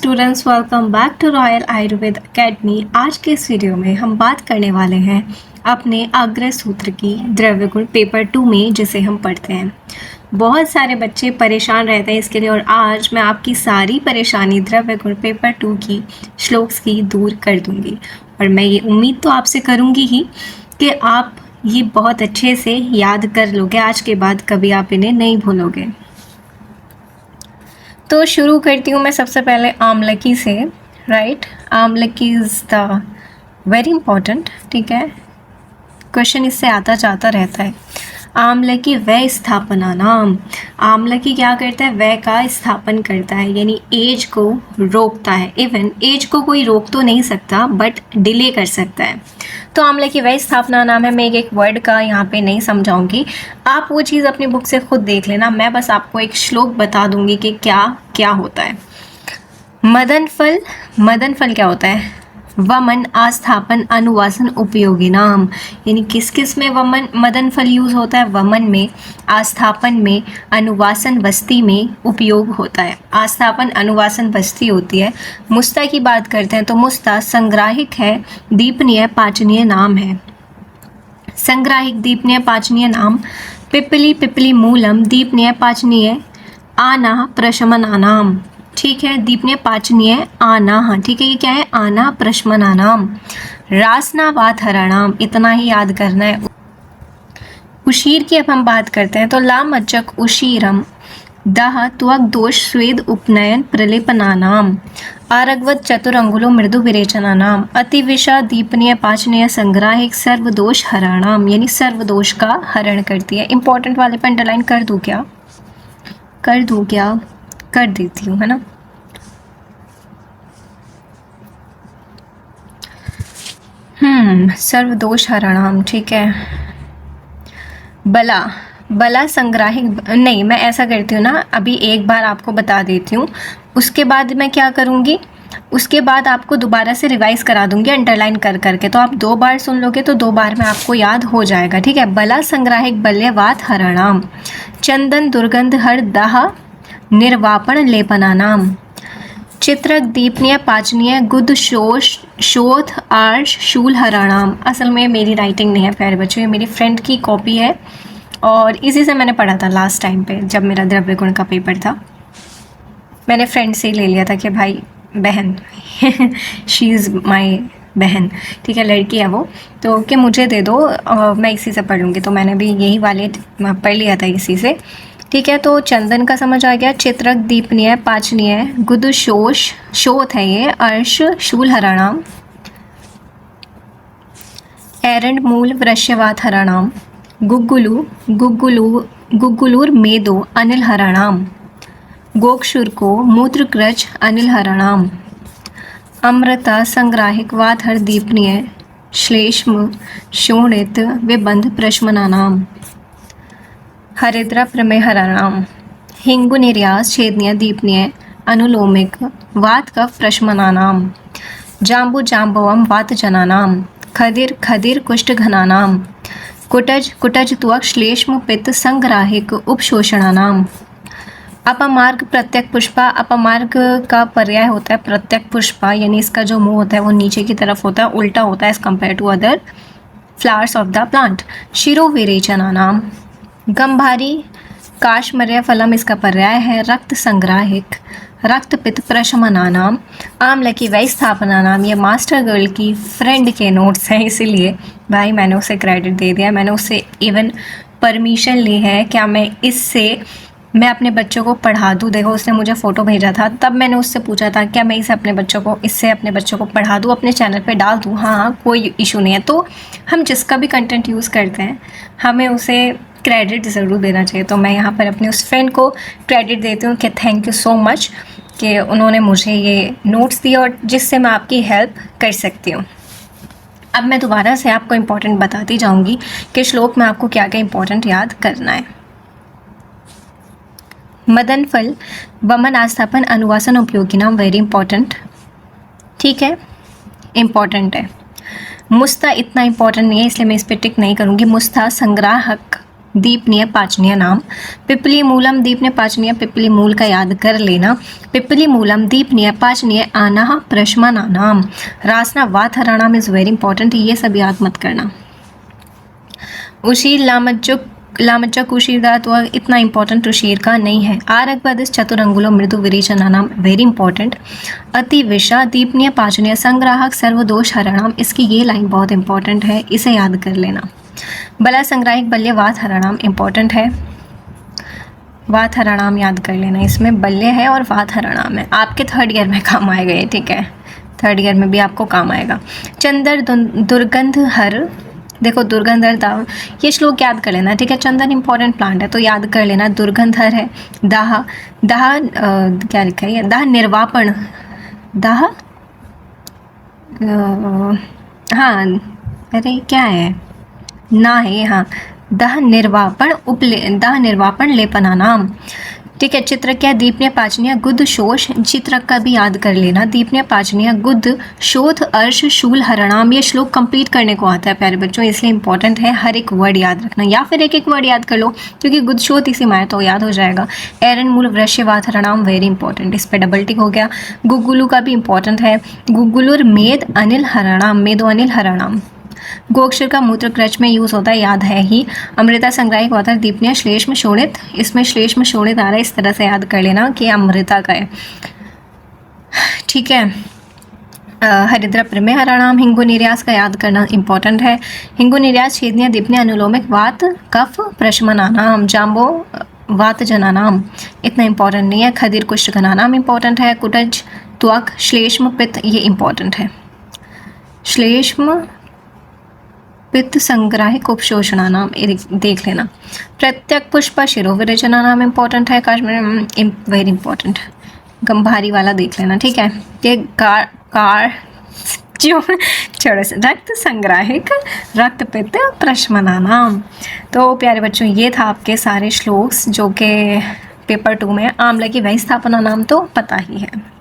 Students, welcome back to royal Ayurveda academy. आज के इस वीडियो में हम बात करने वाले हैं अपने आग्रह सूत्र की द्रव्य गुण पेपर 2 में, जिसे हम पढ़ते हैं। बहुत सारे बच्चे परेशान रहते हैं इसके लिए, और आज मैं आपकी सारी परेशानी द्रव्य गुण पेपर 2 की श्लोक्स की दूर कर दूंगी। और मैं ये उम्मीद तो आपसे करूंगी ही कि आप ये बहुत अच्छे से याद कर लोगे। आज के बाद कभी आप इन्हें नहीं भूलोगे। तो शुरू करती हूँ मैं सबसे पहले आमलकी से। Right, amalaki is the very important. ठीक है, क्वेश्चन इससे आता जाता रहता है। आमलकी वय स्थापना नाम। आमलकी क्या करता है? वय का स्थापन करता है, यानी एज को रोकता है। इवन एज को कोई रोक तो नहीं सकता, बट डिले कर सकता है। तो आमलकी वय स्थापना नाम है। मैं एक वर्ड का यहाँ पे नहीं समझाऊंगी, आप वो चीज़ अपनी बुक से खुद देख लेना। मैं बस आपको एक श्लोक बता दूंगी कि क्या क्या होता है। मदन फल, मदन फल क्या होता है? वमन, आस्थापन, अनुवासन, उपयोगी नाम। यानी किस किस में वमन मदन फल यूज़ होता है? वमन में, आस्थापन में, अनुवासन वस्ती में उपयोग होता है। आस्थापन, अनुवासन, वस्ती होती है। मुस्ता की बात करते हैं तो मुस्ता संग्राहिक है, दीपनीय, पाचनीय नाम है। संग्राहिक, दीपनीय, पाचनीय नाम। पिपली, पिपली मूलम, दीपनीय, पाचनीय, आना, प्रशमना नाम। ठीक है, दीपनीय, पाचनीय, आना। हाँ ठीक है, ये क्या है? आना, प्रशमना नाम। रासना, वाथराणाम, इतना ही याद करना है। उशीर की अब हम बात करते हैं तो लामज्जक, उशीरम, दह, त्वक दोष, स्वेद, उपनयन, प्रलेपना नाम। आरगवत, चतुरंगुलो, मृदु विरेचना नाम। अतिविषा, दीपनीय, पाचनीय, संग्राहिक, सर्वदोष हराणाम, यानी सर्वदोष का हरण करती है। इंपॉर्टेंट वाले पर अंडरलाइन कर दूँ क्या? कर दूँ क्या? कर देती हूँ, है ना। सर्वदोष हरणाम। ठीक है। बला, बला संग्राहिक नहीं, मैं ऐसा करती हूँ ना, अभी एक बार आपको बता देती हूँ, उसके बाद मैं क्या करूँगी, उसके बाद आपको दोबारा से रिवाइज करा दूंगी अंडरलाइन कर करके। तो आप 2 बार सुन लोगे तो 2 बार में आपको याद हो जाएगा। ठीक है। बला संग्राहिक, बल्यवात हरणाम। चंदन, दुर्गंध, हर, दाह, निर्वापण, लेपना नाम। चित्रक, दीपनीय, पाचनीय, गुद, शोष, शोथ, आर्ष, शूल, हराणाम। असल में मेरी राइटिंग नहीं है प्यारे बच्चों, ये मेरी फ्रेंड की कॉपी है और इसी से मैंने पढ़ा था लास्ट टाइम पे जब मेरा द्रव्य गुण का पेपर था। मैंने फ्रेंड से ही ले लिया था कि भाई बहन शी इज़ माई बहन। ठीक है, लड़की है वो, तो कि मुझे दे दो, मैं इसी से पढ़ लूँगी। तो मैंने भी यही वाले पढ़ लिया था इसी से। ठीक है, तो चंदन का समझ आ गया। चित्रक, दीपनीय, पाचनीय, गुद, शोष, शोथ है ये, अर्श, शूल, हराणाम। एरंड, मूल, वृश्यवात, हराणाम। गुग्गुलू, गुग्गुलूर, मेदो, अनिल, हराणाम। गोक्षुरको, मूत्रक्रच, अनिल, हराणाम। अमृता संग्राहिक, वाथर, दीपनीय, श्लेष्म, शोणित, विबंध, प्रशमना नाम। हरिद्रा, प्रमेय, हराणाम। हिंगु, निर्यास, छेदनीय, दीपनीय, अनुलोमिक, वात, कफ, प्रशमना नाम। जाम्बु, जाम्बवम, वात, जना नाम। खदिर, खदिर, कुष्ठ, घना नाम। कुटज, कुटज, त्वक, श्लेष्म, पित्त, संग्राहिक, उपशोषणा नाम। अपमार्ग, प्रत्यक पुष्पा। अपमार्ग का पर्याय होता है प्रत्यक पुष्पा, यानी इसका जो मुंह होता है वो नीचे की तरफ होता है, उल्टा होता है as compared to other flowers of the plant. शिरो, विरेचना नाम। गंभारी, काशमर्य फलम, इसका पर्याय है रक्त संग्राहिक, रक्त पित्त, प्रशमना नाम। आमलकी वय स्थापना नाम। ये मास्टर गर्ल की फ्रेंड के नोट्स हैं, इसीलिए भाई मैंने उसे क्रेडिट दे दिया। मैंने उससे इवन परमिशन ली है क्या मैं अपने बच्चों को पढ़ा दूँ। देखो, उसने मुझे फ़ोटो भेजा था, तब मैंने उससे पूछा था क्या मैं इससे अपने बच्चों को पढ़ा दूँ, अपने चैनल पे डाल दूँ। हाँ, कोई इशू नहीं है। तो हम जिसका भी कंटेंट यूज़ करते हैं हमें उसे क्रेडिट ज़रूर देना चाहिए। तो मैं यहाँ पर अपने उस फ्रेंड को क्रेडिट देती हूँ कि थैंक यू सो मच कि उन्होंने मुझे ये नोट्स दिए और जिससे मैं आपकी हेल्प कर सकती हूँ। अब मैं दोबारा से आपको इम्पोर्टेंट बताती जाऊँगी कि श्लोक में आपको क्या क्या इम्पोर्टेंट याद करना है। मदन फल, वमन, आस्थापन, अनुवासन, उपयोगी नाम, वेरी इंपॉर्टेंट। ठीक है, इम्पॉर्टेंट है। मुस्ता इतना इम्पॉर्टेंट नहीं है, इसलिए मैं इस पर टिक नहीं करूँगी। मुस्ता संग्राहक, दीपनीय पाचनीय नाम। पिपली मूलम दीपनीय पाचनीय, पिपली मूल का याद कर लेना। पिपली मूलम दीपनीय पाचनीय आनः प्रश्मनानाम। रासना वाथराणाम इज वेरी इंपॉर्टेंट, ये सब याद मत करना। उशीर लामच्चक उशीर धातु इतना इंपॉर्टेंट उशीर का नहीं है। आरकपदिस चतुरंगुलो मृदु विरेचना नाम, वेरी इंपॉर्टेंट। अति विषा दीपनीय पाचनीय संग्राहक सर्वदोष हरणाम, इसकी ये लाइन बहुत इंपॉर्टेंट है, इसे याद कर लेना। बला संग्राहिक बल्य वात हरणाम इंपॉर्टेंट है, वात हरणाम याद कर लेना, इसमें बल्य है और वात हरणाम है, आपके थर्ड ईयर में काम आएगा ये, ठीक है, थर्ड ईयर में भी आपको काम आएगा। चंदर दुर्गंध हर, देखो दुर्गंधर दाव, ये श्लोक याद कर लेना, ठीक है। चंदन इंपॉर्टेंट प्लांट है तो याद कर लेना। दुर्गंधर है। दाह दाह क्या लिखा है, दाह निर्वापण, दाह हाँ, अरे क्या है ना है, हाँ, दाह निर्वापण लेपनानाम, ठीक है। चित्र क्या, दीपनीय पाचनीय गुद शोष, चित्र का भी याद कर लेना। दीपनीय पाचनीय गुद शोध अर्श शूल हरणाम, ये श्लोक कंप्लीट करने को आता है प्यारे बच्चों, इसलिए इंपॉर्टेंट है, हर एक वर्ड याद रखना, या फिर एक एक वर्ड याद कर लो क्योंकि गुद शोध इसी में आया तो याद हो जाएगा। एरन मूल वृश्यवात हरणाम, वेरी इंपॉर्टेंट, इस पर डबल टिक हो गया। गुगुलू का भी इंपॉर्टेंट है। गुगुलुर मेद अनिल हरणाम, मेदो अनिल हरणाम। गोक्षर का मूत्र क्रच में यूज होता है, याद है ही। अमृता संग्राहिक वातर दीपनीय श्लेष्म शोणित, इसमें श्लेष्म शोणित आ रहा है, इस तरह से याद कर लेना कि अमृता का है, ठीक है। हरिद्रा प्रमेय हरणाम, हिंगु निर्यास का याद करना इंपॉर्टेंट है। हिंगु निर्यास छेदनीय दीपनीय अनुलोमिक वात कफ प्रशमनानाम, जाम्बो वात जनानाम, इतना इंपॉर्टेंट नहीं है। खदिर कुष्ठ घनानाम इंपॉर्टेंट है। कुटज त्वक श्लेष्म पित्त, ये इंपॉर्टेंट है। श्लेष्म पित्त संग्राहिक उपशोषणा नाम, देख लेना। प्रत्यक पुष्प शिरो विरेचना नाम इंपॉर्टेंट है। काश्मीर वेरी इंपॉर्टेंट, गंभारी वाला देख लेना, ठीक है। ये जो छोड़ो से, रक्त संग्राहिक रक्त पित्त प्रशमना नाम। तो प्यारे बच्चों ये था आपके सारे श्लोक्स जो कि पेपर 2 में। आम्ल की वही स्थापना नाम तो पता ही है।